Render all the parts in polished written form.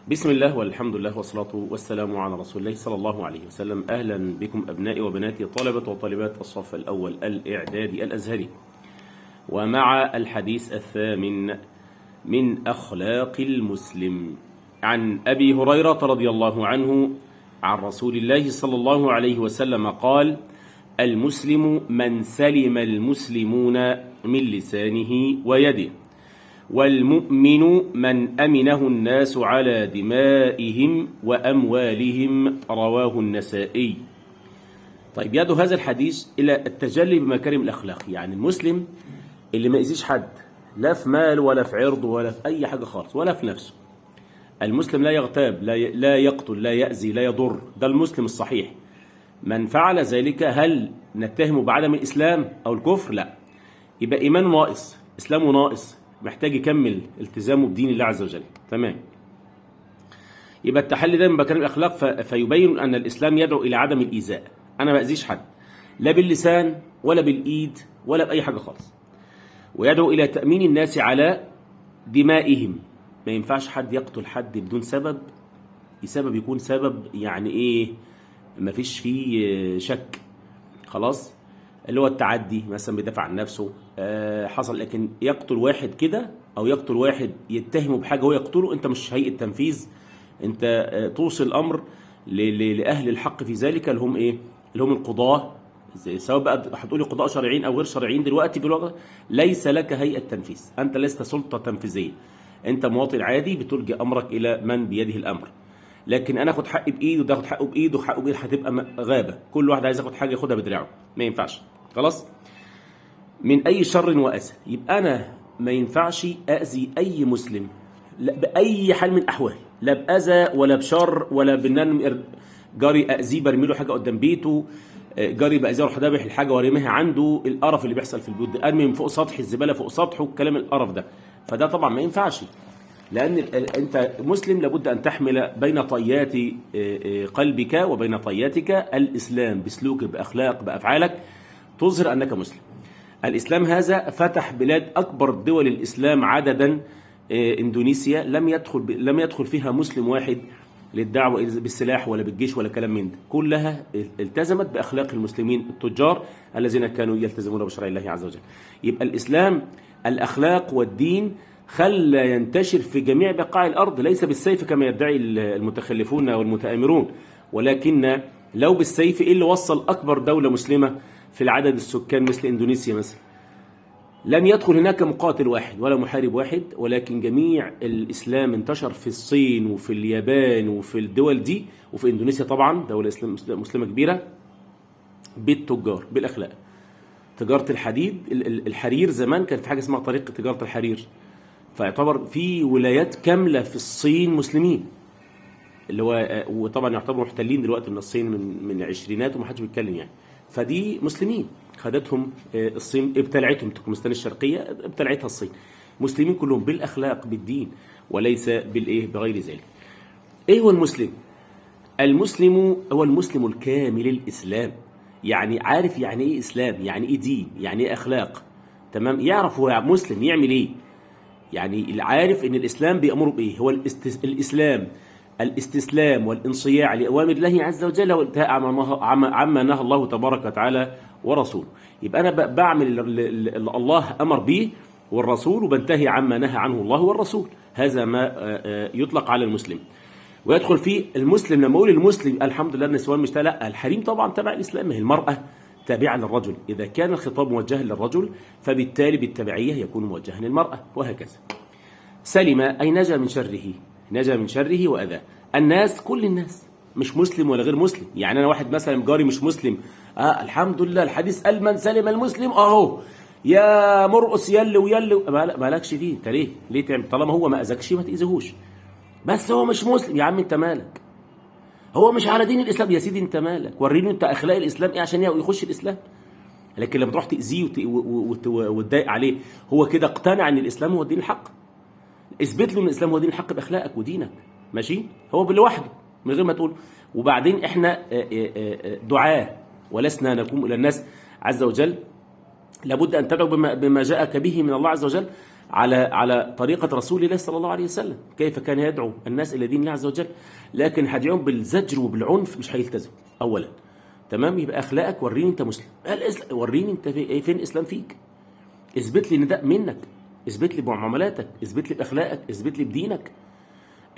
بسم الله والحمد لله والصلاة والسلام على رسول الله صلى الله عليه وسلم. أهلا بكم أبنائي وبناتي طلبة وطالبات الصف الأول الإعدادي الأزهري، ومع الحديث الثامن من أخلاق المسلم. عن أبي هريرة رضي الله عنه عن رسول الله صلى الله عليه وسلم قال: المسلم من سلم المسلمون من لسانه ويده، والمؤمن من أمنه الناس على دمائهم وأموالهم. رواه النسائي. طيب، يدعو هذا الحديث إلى التجلي بمكارم الأخلاق، يعني المسلم اللي ما يأذيش حد، لا في مال ولا في عرض ولا في أي حاجة خالص ولا في نفسه. المسلم لا يغتاب، لا يقتل، لا يأذي، لا يضر. ده المسلم الصحيح. من فعل ذلك هل نتهمه بعدم الإسلام أو الكفر؟ لا، يبقى إيمانه ناقص، إسلامه ناقص، محتاج يكمل التزامه بدين الله عز وجل. تمام. يبقى التحلي ده من مكارم الأخلاق، فيبين أن الإسلام يدعو إلى عدم الإيذاء. أنا ما أذيش حد، لا باللسان ولا بالإيد ولا بأي حاجة خالص. ويدعو إلى تأمين الناس على دمائهم. ما ينفعش حد يقتل حد بدون سبب، يكون سبب يعني إيه، ما فيش فيه شك. خلاص، اللي هو التعدي مثلا، بيدافع عن نفسه حصل، لكن يقتل واحد كده او يقتل واحد يتهمه بحاجه هو يقتله، انت مش هيئه تنفيذ. انت توصل الامر لاهل الحق في ذلك، اللي هم ايه؟ اللي هم القضاه، سواء بقى هتقولي قضاء شرعيين او غير شرعيين. دلوقتي بالوقت ليس لك هيئه تنفيذ، انت لست سلطه تنفيذيه، انت مواطن عادي بتلجئ امرك الى من بيده الامر. لكن انا اخد حقي بايد وده ياخد حقه بايد وحقه بايد، هتبقى غابه. كل واحد عايز ياخد حاجه ياخدها بدراعه، ما ينفعش. خلاص، من اي شر واذى. يبقى انا ما ينفعش اذي اي مسلم، لا باي حال من الاحوال، لا باذى ولا بشر ولا بان جاري اذيه برمي له حاجه قدام بيته، جاري باذيه اروح ذابح الحاجه وارميها عنده. القرف اللي بيحصل في البيوت ده، ارمي من فوق سطح الزباله فوق سطحه، الكلام القرف ده، فده طبعا ما ينفعش. لأن أنت مسلم لابد أن تحمل بين طيات قلبك وبين طياتك الإسلام، بسلوك، بأخلاق، بأفعالك، تظهر أنك مسلم. الإسلام هذا فتح بلاد أكبر دول الإسلام عددا. إندونيسيا لم يدخل فيها مسلم واحد للدعوة بالسلاح ولا بالجيش ولا كلام من ده، كلها التزمت بأخلاق المسلمين التجار الذين كانوا يلتزمون بشرع الله عز وجل. يبقى الإسلام الأخلاق والدين خلى ينتشر في جميع بقاع الأرض، ليس بالسيف كما يدعي المتخلفون والمتآمرون، ولكن لو بالسيف. إيه اللي وصل أكبر دولة مسلمة في العدد السكان مثل إندونيسيا مثلا؟ لم يدخل هناك مقاتل واحد ولا محارب واحد، ولكن جميع الإسلام انتشر في الصين وفي اليابان وفي الدول دي، وفي إندونيسيا طبعا دولة مسلمة كبيرة، بالتجار، بالأخلاق. تجارة الحديد، الحرير، زمان كان في حاجة اسمها طريقة تجارة الحرير، فيعتبر في ولايات كاملة في الصين مسلمين، اللي هو وطبعا يعتبروا محتلين دلوقتي من الصين من العشرينات وما حدش بيتكلم يعني. فدي مسلمين خدتهم الصين، ابتلعتهم. تركمانستان الشرقية ابتلعتها الصين. مسلمين كلهم بالأخلاق بالدين، وليس بغير ذلك. ايه هو المسلم؟ المسلم هو المسلم الكامل الإسلام، يعني عارف يعني ايه إسلام، يعني ايه دين، يعني ايه أخلاق. تمام، يعرف هو مسلم يعمل ايه. يعني العارف ان الاسلام بيأمره بايه، هو الاسلام الاستسلام والانصياع لاوامر الله عز وجل، والانتهاء عما نهى الله تبارك وتعالى ورسوله. يبقى انا بعمل اللي الله امر به والرسول، وبنتهي عما نهى عنه الله والرسول. هذا ما يطلق على المسلم. ويدخل فيه المسلم، لما اقول المسلم الحمد لله النسوان مش، لا، الحريم طبعا تبع الاسلام، هي المراه تابعة للرجل. إذا كان الخطاب موجها للرجل فبالتالي بالتبعية يكون موجها للمرأة، وهكذا. سلم أي نجا من شره، نجا من شره وأذاه. الناس كل الناس، مش مسلم ولا غير مسلم. يعني أنا واحد مثلا جاري مش مسلم، الحمد لله الحديث قال من سلم المسلم أهو، يا مرقص يلي ويلي، مالكش فيه. أنت ليه تعمل؟ طالما هو ما أذاكش ما تأذيهوش. بس هو مش مسلم، يا عم أنت مالك؟ هو مش على دين الاسلام، يا سيدي انت مالك؟ وريني انت اخلاق الاسلام ايه عشان يخش الاسلام. لكن لما تروح تاذيه وتضايق عليه، هو كده اقتنع ان الاسلام هو الدين الحق. اثبت له ان الاسلام هو دين الحق باخلاقك ودينك، ماشي؟ هو لوحده من غير ما تقول. وبعدين احنا دعاة ولسنا نقوم الى الناس عز وجل. لابد ان تدعو بما جاءك به من الله عز وجل، على طريقة رسول الله صلى الله عليه وسلم، كيف كان يدعو الناس إلى دين الله عز وجل. لكن هدعوهم بالزجر وبالعنف مش هيلتزم أولا. تمام؟ يبقى أخلاقك وريني أنت مسلم، وريني أنت فين الإسلام فيك، اثبت لي إن ده منك، اثبت لي بمعاملاتك، اثبت لي بأخلاقك، اثبت لي بدينك.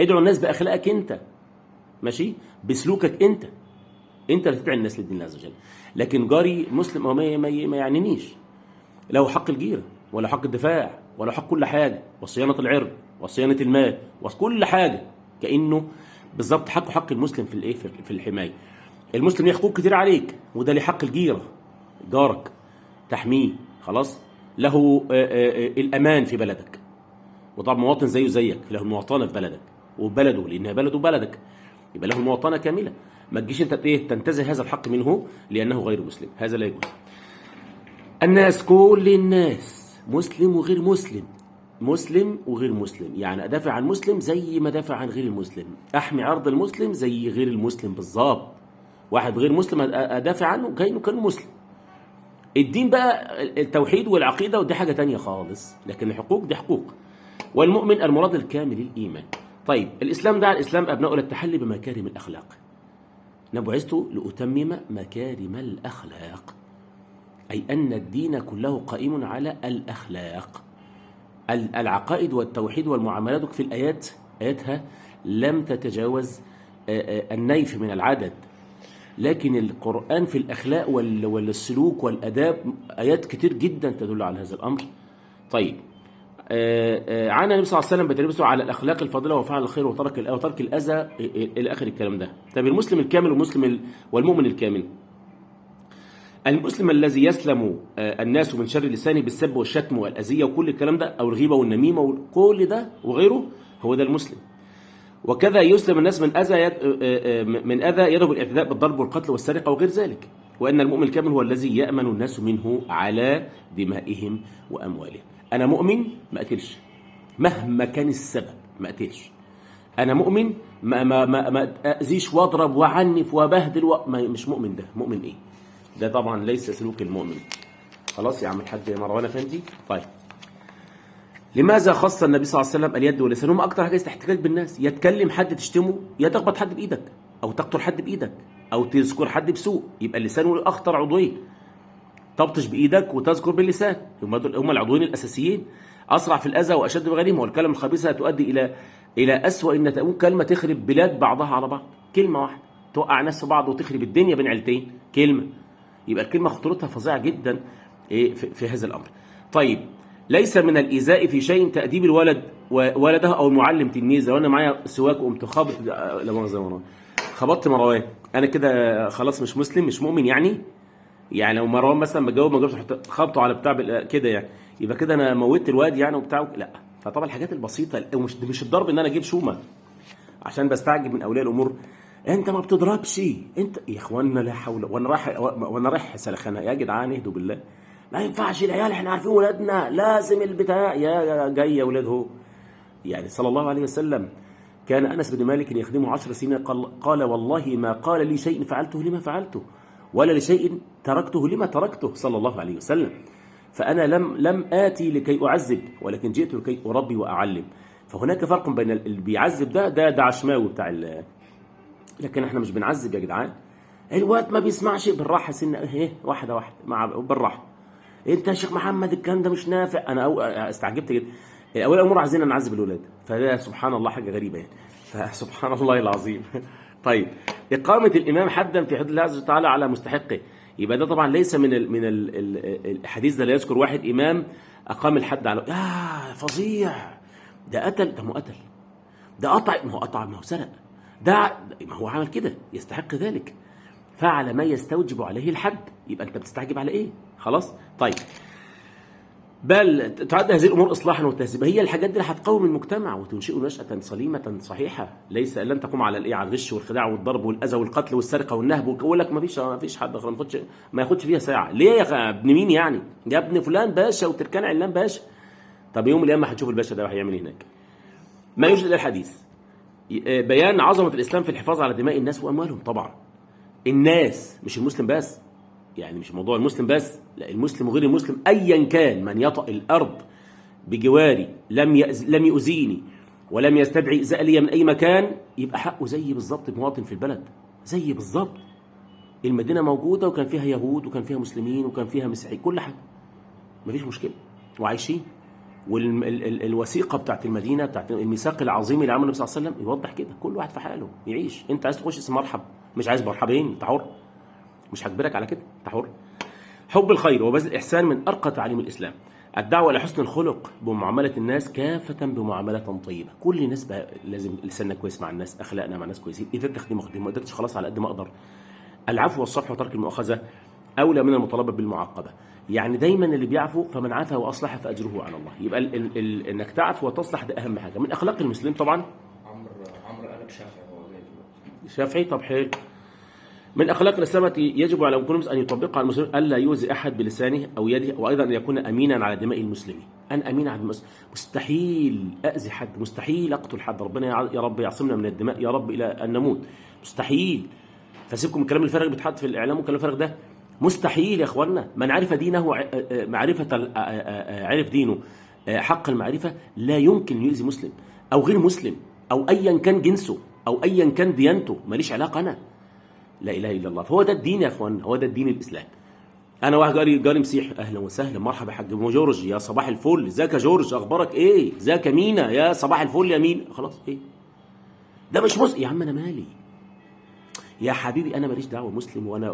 ادعو الناس بأخلاقك أنت، ماشي، بسلوكك أنت اللي تدعي الناس للدين الله عز وجل. لكن جاري مسلم أو ما يعنينيش، له حق الجيرة ولا حق الدفاع ولا حق كل حاجة، وصيانة العرض وصيانة المال وكل حاجة، كأنه بالظبط حق المسلم في الايه، في الحماية. المسلم له حقوق كتير عليك، وده له حق الجيرة، جارك تحميه، خلاص. له الأمان في بلدك، وطبعا مواطن زيه زيك له المواطنة في بلدك وبلده، لأنها بلده بلدك، يبقى له المواطنة كاملة. ما تجيش انت تنتزع هذا الحق منه لأنه غير مسلم، هذا لا يجوز. الناس، كل الناس، مسلم وغير مسلم، مسلم وغير مسلم، يعني أدافع عن مسلم زي ما دافع عن غير المسلم، أحمي عرض المسلم زي غير المسلم بالظبط. واحد غير مسلم أدافع عنه كأنه كان مسلم. الدين بقى التوحيد والعقيدة، ودي حاجة تانية خالص، لكن الحقوق دي حقوق. والمؤمن المراد الكامل الإيمان. طيب، الإسلام دعا الإسلام أبناءه للتحلي بمكارم الأخلاق. بعثت لأتمم مكارم الأخلاق، أي أن الدين كله قائم على الأخلاق. العقائد والتوحيد والمعاملات في الآيات، آياتها لم تتجاوز النيف من العدد، لكن القرآن في الأخلاق والسلوك والأداب آيات كتير جدا تدل على هذا الأمر. طيب، عانى النبي صلى الله عليه وسلم بتربيته على الأخلاق الفاضلة وفعل الخير وترك الأذى إلى آخر الكلام ده. طيب، المسلم الكامل والمؤمن الكامل. المسلم الذي يسلم الناس من شر لسانه بالسب والشتم والأذية وكل الكلام ده، أو الغيبة والنميمة وكل ده وغيره، هو ده المسلم. وكذا يسلم الناس من أذى يده بالاعتداء بالضرب والقتل والسرقة وغير ذلك. وأن المؤمن الكامل هو الذي يأمن الناس منه على دمائهم وأموالهم. أنا مؤمن ما أقتلش مهما كان السبب، ما أقتلش. أنا مؤمن ما أذيش وأضرب وعنف وبهدل مش مؤمن. ده مؤمن إيه؟ ده طبعا ليس سلوك المؤمن. خلاص يا عم الحاج مروان افندي. طيب، لماذا خص النبي صلى الله عليه وسلم اليد واللسان؟ هم اكتر حاجه احتكاك بالناس، يا تكلم حد تشتمه، يا تخبط حد بايدك، او تقتل حد بايدك، او تذكر حد بسوء. يبقى اللسان هو اخطر عضوين، تبطش بايدك وتذكر باللسان، هم العضوين الاساسيين، اسرع في الاذى واشد بغيرهم. والكلام الخبيث تؤدي الى اسوأ، ان تكون كلمه تخرب بلاد بعضها على بعض، كلمه واحده توقع ناس في بعض وتخرب الدنيا بين عيلتين، كلمه. يبقى الكلمة خطورتها فظيعة جدا في هذا الأمر. طيب، ليس من الإيذاء في شيء تأديب الولد وولده أو المعلم تلميذ. لو أنا معايا سواك وقمت خبطت مروان، أنا كده خلاص مش مسلم، مش مؤمن يعني لو مروان مثلا بجاوب ما جاوبش خبطه على بتاع كده يعني، يبقى كده أنا موتت الواد يعني وبتاع؟ لا. فطبعا الحاجات البسيطة، مش الضرب إن أنا أجيب شومة عشان بستعجب من أولياء الأمور. انت ما بتضربش انت يا اخوانا، لا حول. وانا رايح سلخانه يا جدعان، اهدوا بالله، ما ينفعش العيال، احنا عارفين ولادنا لازم البتاع يا جاي يا ولاد. هو يعني صلى الله عليه وسلم كان انس بن مالك يخدمه 10 سنين، قال والله ما قال لي شيء فعلته لما فعلته، ولا لشيء تركته لما تركته، صلى الله عليه وسلم. فانا لم اتي لكي اعذب، ولكن جئت لكي اربي واعلم. فهناك فرق بين اللي بيعذب ده عشماوي بتاع لكن احنا مش بنعذب يا جدعان. الواد ما بيسمعش، بالراحه سنه، ايه، واحده بالراحه. انت يا شيخ محمد الكلام ده مش نافع. انا استعجبت جدا. اول امور عايزين نعذب الولاد، فده سبحان الله حاجه غريبه يعني، فسبحان الله العظيم. طيب، اقامه الامام حدا في حدود الله عز وجل على مستحقه. يبقى ده طبعا ليس من الحديث ده، لا يذكر واحد امام اقام الحد على فظيع، ده قتل، ده قتل، ده قطع، ما هو سرق، ده ما هو عمل كده يستحق ذلك، فعل ما يستوجب عليه الحد. يبقى انت بتستعجب على ايه؟ خلاص. طيب، بل تعد هذه الامور اصلاحا وتهذيبا. هي الحاجات دي اللي هتقوم المجتمع وتنشئه نشأة سليمة صحيحة. ليس لن تقوم على الايه، على الغش والخداع والضرب والاذى والقتل والسرقه والنهب. ويقول لك ما فيش حد ما ياخدش فيها ساعه. ليه يا ابن مين يعني؟ يا ابن فلان باشا وتركان علان باشا. طب يوم القيامه هتشوف الباشا ده هيعمل ايه هناك. ما يوجد الا الحديث بيان عظمة الإسلام في الحفاظ على دماء الناس وأموالهم. طبعا الناس، مش المسلم بس، يعني مش موضوع المسلم بس، لا، المسلم وغير المسلم أيا كان من يطأ الأرض بجواري لم يؤذيني ولم يستدعي إيذاء لي من أي مكان، يبقى حقه زي بالظبط مواطن في البلد، زي بالظبط. المدينة موجودة وكان فيها يهود وكان فيها مسلمين وكان فيها مسيحيين، كل حاجة مفيش مشكلة وعايشين. والوثيقة بتاعت المدينة بتاعت الميثاق العظيم اللي عمله النبي صلى الله عليه وسلم يوضح كده، كل واحد في حاله يعيش. انت عايز تخش اسم مرحب، مش عايز مرحبين، انت حر، مش هجبرك على كده، انت حر. حب الخير وبذل الإحسان من أرقى تعاليم الإسلام. الدعوة إلى حسن الخلق بمعاملة الناس كافة بمعاملة طيبة. كل الناس بقى لازم لساننا كويس مع الناس، أخلاقنا مع الناس كويسين. إذا تخدم ما قدرتش خلاص على قد ما أقدر. العفو والصفح وترك المؤاخذة أولى من المطالبة بالمعاقبة. يعني دايما اللي بيعفو فمن عفا وأصلح فأجره على الله. يبقى إنك تعفو وتصلح ده أهم حاجة من أخلاق المسلم طبعا. عمرو قلب شافعي، هو جاي دلوقتي شافعي، طب حلو. من أخلاق الإسلام التي يجب على كل مسلم أن يطبقها على المسلمين ألا يؤذي أحد بلسانه أو يده، وأيضا أن يكون أمينا على دماء المسلمين. أنا أمين على المسلمين، مستحيل أذي حد، مستحيل أقتل حد. ربنا يا رب يعصمنا من الدماء يا رب إلى أن نموت، مستحيل. فسيبكم الكلام الفارغ بيتحط في الإعلام والكلام الفارغ ده، مستحيل يا إخواننا. من عرف دينه عرف دينه حق المعرفة لا يمكن يؤذي مسلم أو غير مسلم أو أيا كان جنسه أو أيا كان ديانته، ماليش علاقة أنا. لا إله إلا الله. فهو ده الدين يا أخوان، هو ده الدين الإسلام. أنا واحد جاري مسيحي، أهلا وسهلا، مرحبا يا حاج جورج، يا صباح الفل، ازيك يا جورج، أخبارك إيه؟ ازيك يا مينا، يا صباح الفل يا مينا. خلاص إيه؟ ده مش مسلم يا عم، أنا مالي يا حبيبي، أنا ماليش دعوة. مسلم وأنا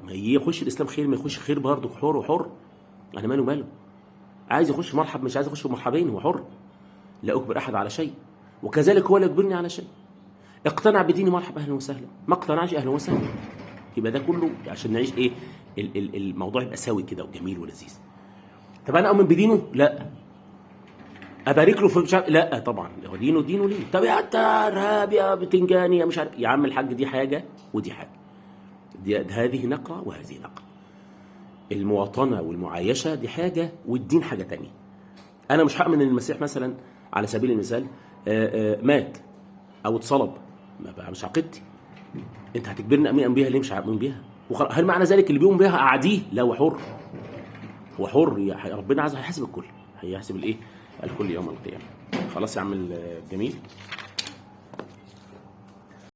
ما يخش الإسلام خير ما يخش خير برضه، حر وحر. أنا ماله، عايز يخش مرحب، مش عايز يخش مرحبين، هو حر. لا أجبر أحد على شيء، وكذلك هو لا يجبرني على شيء. اقتنع بديني مرحبا اهلا وسهلا، ما اقتنعش اهلا وسهلا. يبقى ده كله عشان نعيش ايه الموضوع يبقى سوي كده وجميل ولذيذ. طب انا اؤمن بدينه؟ لا. ابارك له في مش عارف، لا طبعا هو دينه ليه. طب يا ارهاب يا بتنجاني يا مش عارف يا عم الحاج، دي حاجه ودي حاجه، هذه نقره وهذه نقره. المواطنه والمعايشه دي حاجه والدين حاجه تانية. انا مش هامن ان المسيح مثلا على سبيل المثال مات او اتصلب، مش عقيدتي. انت هتجبرني امين بيها ليه؟ مش هامن بيها. هل معنى ذلك اللي بيقوم بيها اعاديه؟ لا، هو حر، هو حر. ربنا عايز هيحاسب الكل، هيحاسب الايه؟ الكل يوم القيامه. خلاص يا عم الجميل.